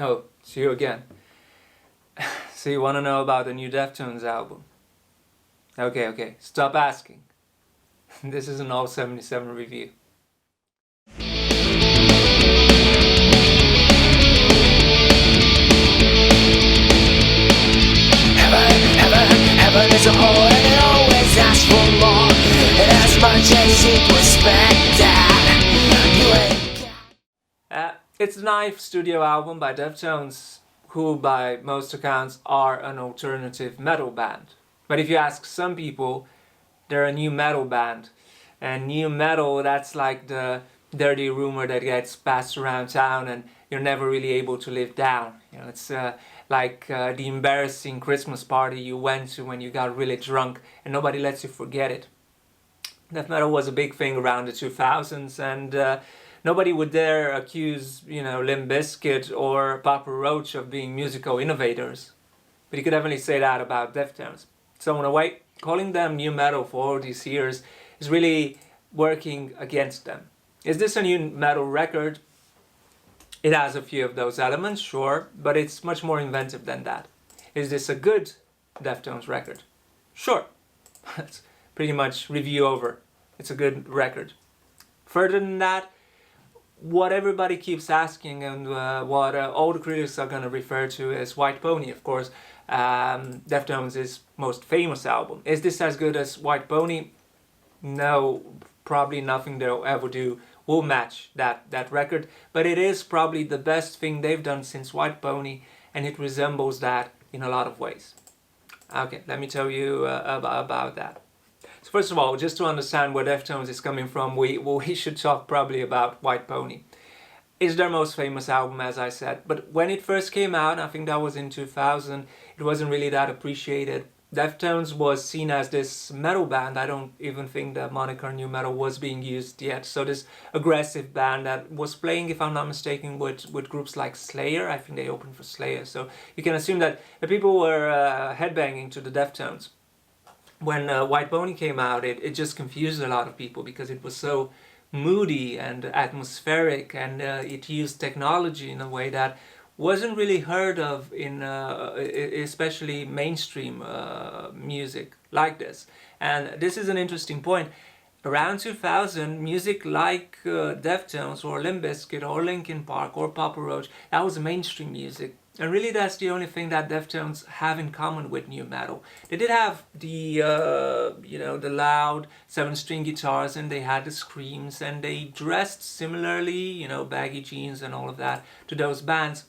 Oh, it's you again. So you want to know about the new Deftones album? Okay, stop asking. This is an all 77 review. Heaven is a hole and it always asks for more. And as much as it respect that you ain't got. It's the ninth studio album by Deftones, who by most accounts are an alternative metal band. But if you ask some people, they're a new metal band. And new metal, that's like the dirty rumor that gets passed around town and you're never really able to live down. You know, it's like the embarrassing Christmas party you went to when you got really drunk and nobody lets you forget it. Death metal was a big thing around the 2000s, and nobody would dare accuse, Limp Bizkit or Papa Roach of being musical innovators. But you could definitely say that about Deftones. So in a way, calling them new metal for all these years is really working against them. Is this a new metal record? It has a few of those elements, sure, but it's much more inventive than that. Is this a good Deftones record? Sure. That's pretty much review over. It's a good record. Further than that, what everybody keeps asking and what all the critics are going to refer to as White Pony, of course, Deftones' most famous album. Is this as good as White Pony? No, probably nothing they'll ever do will match that record, but it is probably the best thing they've done since White Pony, and it resembles that in a lot of ways. Okay, let me tell you about that. So first of all, just to understand where Deftones is coming from, we should talk probably about White Pony. It's their most famous album, as I said, but when it first came out, I think that was in 2000, it wasn't really that appreciated. Deftones was seen as this metal band. I don't even think the moniker new metal was being used yet. So this aggressive band that was playing, if I'm not mistaken, with groups like Slayer. I think they opened for Slayer. So you can assume that the people were headbanging to the Deftones. When White Pony came out, it just confused a lot of people because it was so moody and atmospheric, and it used technology in a way that wasn't really heard of in especially mainstream music like this. And this is an interesting point. Around 2000, music like Deftones or Limp Bizkit or Linkin Park or Papa Roach, that was mainstream music. And really that's the only thing that Deftones have in common with new metal. They did have the, the loud 7-string guitars, and they had the screams, and they dressed similarly, baggy jeans and all of that to those bands.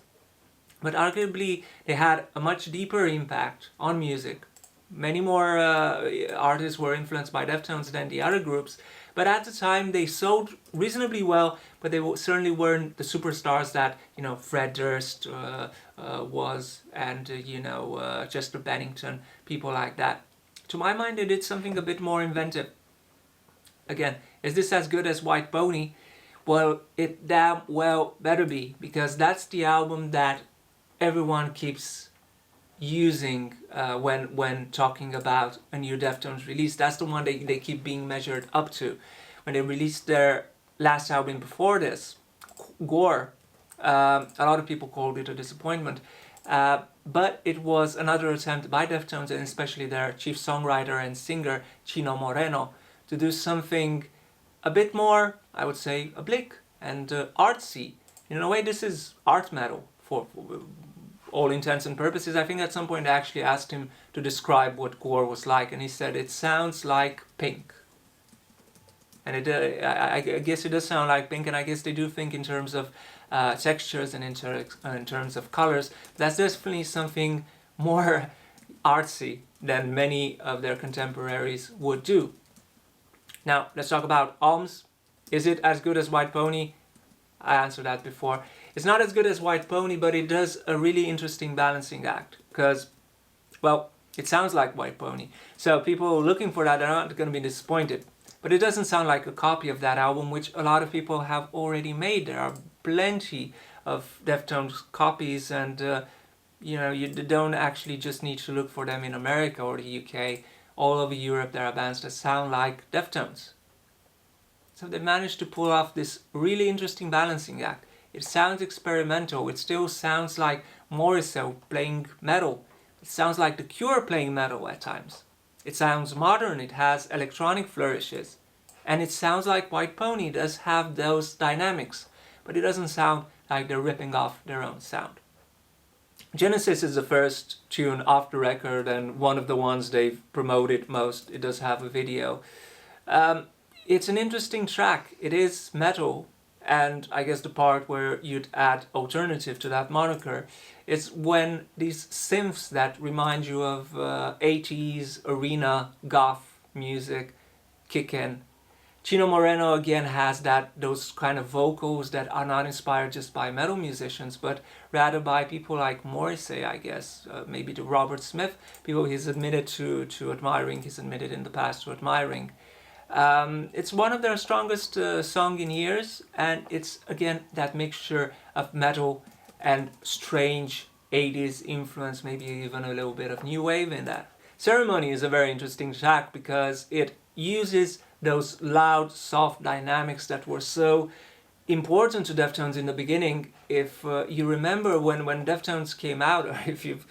But arguably, they had a much deeper impact on music. Many more artists were influenced by Deftones than the other groups. But at the time, they sold reasonably well, but they certainly weren't the superstars that, Fred Durst was, and, Chester Bennington, people like that. To my mind, they did something a bit more inventive. Again, is this as good as White Pony? Well, it damn well better be, because that's the album that everyone keeps using when talking about a new Deftones release. That's the one they keep being measured up to. When they released their last album before this, Gore, a lot of people called it a disappointment. But it was another attempt by Deftones, and especially their chief songwriter and singer, Chino Moreno, to do something a bit more, I would say, oblique and artsy. In a way, this is art metal for all intents and purposes. I think at some point I actually asked him to describe what Gore was like, and he said it sounds like Pink. And I guess it does sound like Pink, and I guess they do think in terms of textures and in terms of colors. That's definitely something more artsy than many of their contemporaries would do. Now, let's talk about Ohms. Is it as good as White Pony? I answered that before. It's not as good as White Pony, but it does a really interesting balancing act. Because, well, it sounds like White Pony. So people looking for that are not going to be disappointed. But it doesn't sound like a copy of that album, which a lot of people have already made. There are plenty of Deftones copies, and you don't actually just need to look for them in America or the UK. All over Europe there are bands that sound like Deftones. So they managed to pull off this really interesting balancing act. It sounds experimental. It still sounds like Morrissey playing metal. It sounds like The Cure playing metal at times. It sounds modern. It has electronic flourishes. And it sounds like White Pony does have those dynamics, but it doesn't sound like they're ripping off their own sound. Genesis is the first tune off the record and one of the ones they've promoted most. It does have a video. It's an interesting track. It is metal, and I guess the part where you'd add alternative to that moniker is when these synths that remind you of 80s arena goth music kick in. Chino Moreno again has those kind of vocals that are not inspired just by metal musicians, but rather by people like Morrissey, I guess, maybe the Robert Smith, people he's admitted to admiring, he's admitted in the past to admiring. It's one of their strongest songs in years, and it's again that mixture of metal and strange 80s influence, maybe even a little bit of new wave in that. Ceremony is a very interesting track because it uses those loud, soft dynamics that were so important to Deftones in the beginning. If you remember when Deftones came out, or if you've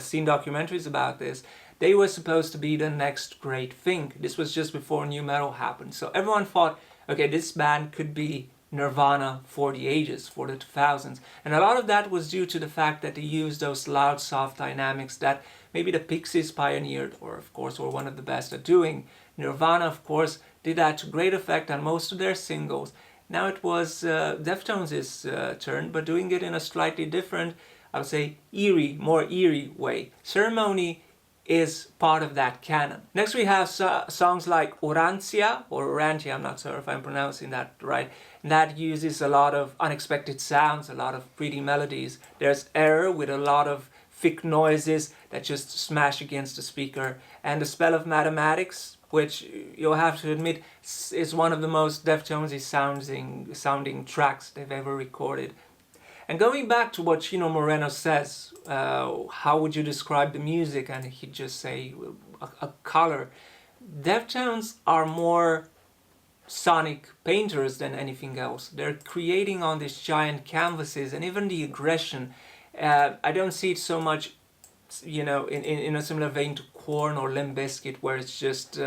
seen documentaries about this, they were supposed to be the next great thing. This was just before new metal happened. So everyone thought, okay, this band could be Nirvana for the ages, for the 2000s. And a lot of that was due to the fact that they used those loud, soft dynamics that maybe the Pixies pioneered, or of course were one of the best at doing. Nirvana, of course, did that to great effect on most of their singles. Now it was Deftones' turn, but doing it in a slightly different, I would say, more eerie way. Ceremony is part of that canon. Next we have songs like Orantia, or Orantia, I'm not sure if I'm pronouncing that right. And that uses a lot of unexpected sounds, a lot of pretty melodies. There's Error with a lot of thick noises that just smash against the speaker. And The Spell of Mathematics, which you'll have to admit is one of the most Deftonesy sounding tracks they've ever recorded. And going back to what Chino Moreno says, how would you describe the music? And he'd just say a color. Deftones are more sonic painters than anything else. They're creating on these giant canvases, and even the aggression. I don't see it so much, in a similar vein to Korn or Limp Bizkit, where it's just,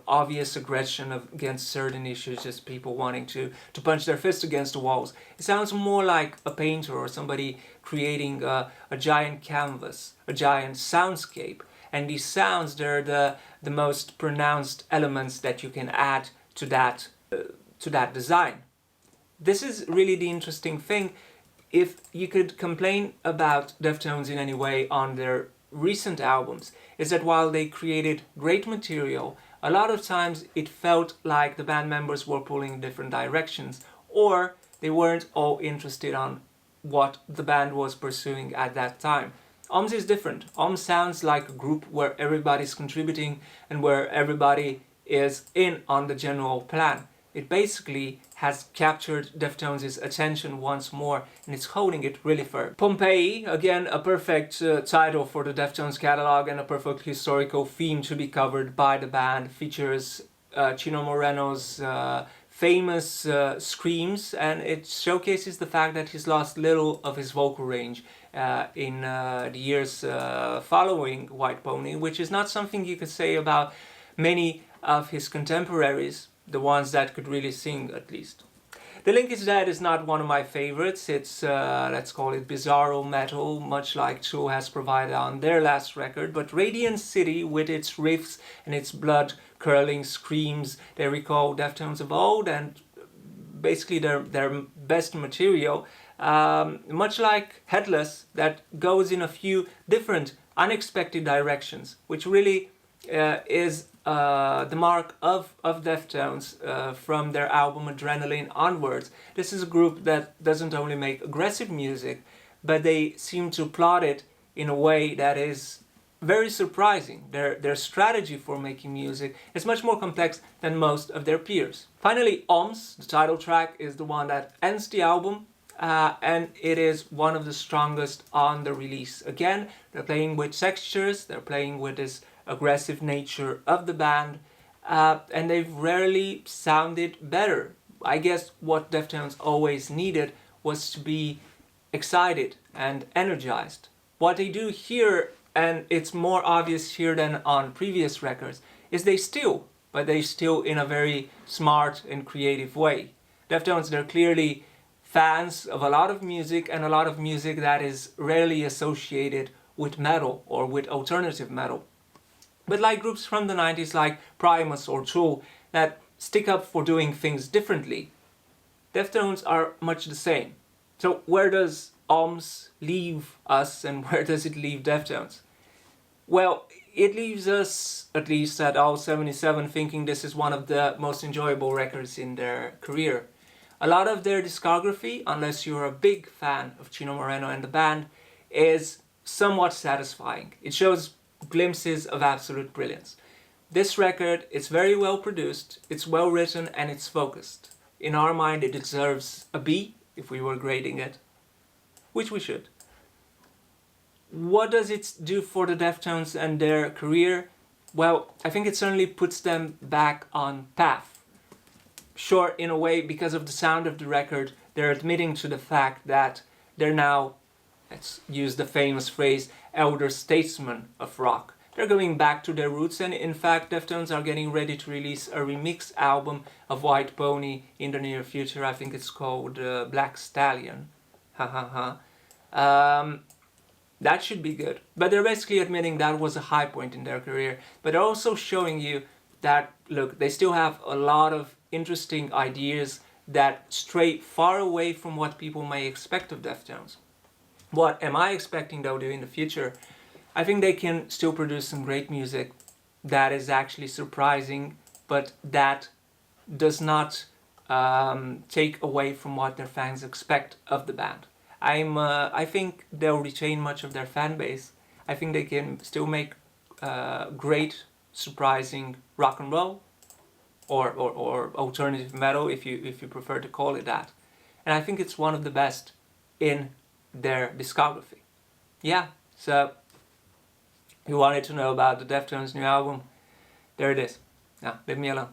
obvious aggression against certain issues, just people wanting to punch their fist against the walls. It sounds more like a painter or somebody creating a giant canvas, a giant soundscape. And these sounds, they're the most pronounced elements that you can add to that design. This is really the interesting thing. If you could complain about Deftones in any way on their recent albums, is that while they created great material, a lot of times it felt like the band members were pulling in different directions, or they weren't all interested on what the band was pursuing at that time. Ohms is different. Ohms sounds like a group where everybody's contributing and where everybody is in on the general plan. It basically has captured Deftones' attention once more, and it's holding it really firm. Pompeii, again, a perfect title for the Deftones catalog and a perfect historical theme to be covered by the band. Features Chino Moreno's famous screams, and it showcases the fact that he's lost little of his vocal range in the years following White Pony, which is not something you could say about many of his contemporaries, the ones that could really sing at least. The Link is Dead is not one of my favorites. It's, let's call it bizarro metal, much like Tool has provided on their last record, but Radiant City, with its riffs and its blood-curdling screams, they recall Deftones of old and basically their best material, much like Headless, that goes in a few different unexpected directions, which really is the mark of Deftones from their album Adrenaline onwards. This is a group that doesn't only make aggressive music, but they seem to plot it in a way that is very surprising. Their strategy for making music is much more complex than most of their peers. Finally, Ohms, the title track, is the one that ends the album, and it is one of the strongest on the release. Again, they're playing with textures, they're playing with this aggressive nature of the band, and they've rarely sounded better. I guess what Deftones always needed was to be excited and energized. What they do here, and it's more obvious here than on previous records, is they steal, but they steal in a very smart and creative way. Deftones, they're clearly fans of a lot of music, and a lot of music that is rarely associated with metal or with alternative metal. But like groups from the 90s like Primus or Tool that stick up for doing things differently, Deftones are much the same. So where does Ohms leave us, and where does it leave Deftones? Well, it leaves us, at least at all 77, thinking this is one of the most enjoyable records in their career. A lot of their discography, unless you're a big fan of Chino Moreno and the band, is somewhat satisfying. It shows glimpses of absolute brilliance. This record is very well produced, it's well written, and it's focused. In our mind, it deserves a B if we were grading it, which we should. What does it do for the Deftones and their career? Well, I think it certainly puts them back on path. Sure, in a way, because of the sound of the record, they're admitting to the fact that they're now, let's use the famous phrase, elder statesmen of rock. They're going back to their roots, and in fact Deftones are getting ready to release a remix album of White Pony in the near future. I think it's called Black Stallion. Ha ha ha. That should be good. But they're basically admitting that was a high point in their career. But they're also showing you that, look, they still have a lot of interesting ideas that stray far away from what people may expect of Deftones. What am I expecting they'll do in the future? I think they can still produce some great music that is actually surprising, but that does not take away from what their fans expect of the band. I think they'll retain much of their fan base. I think they can still make great, surprising rock and roll, or alternative metal, if you prefer to call it that. And I think it's one of the best in their discography. Yeah, so you wanted to know about the Deftones' new album? There it is. Now, leave me alone.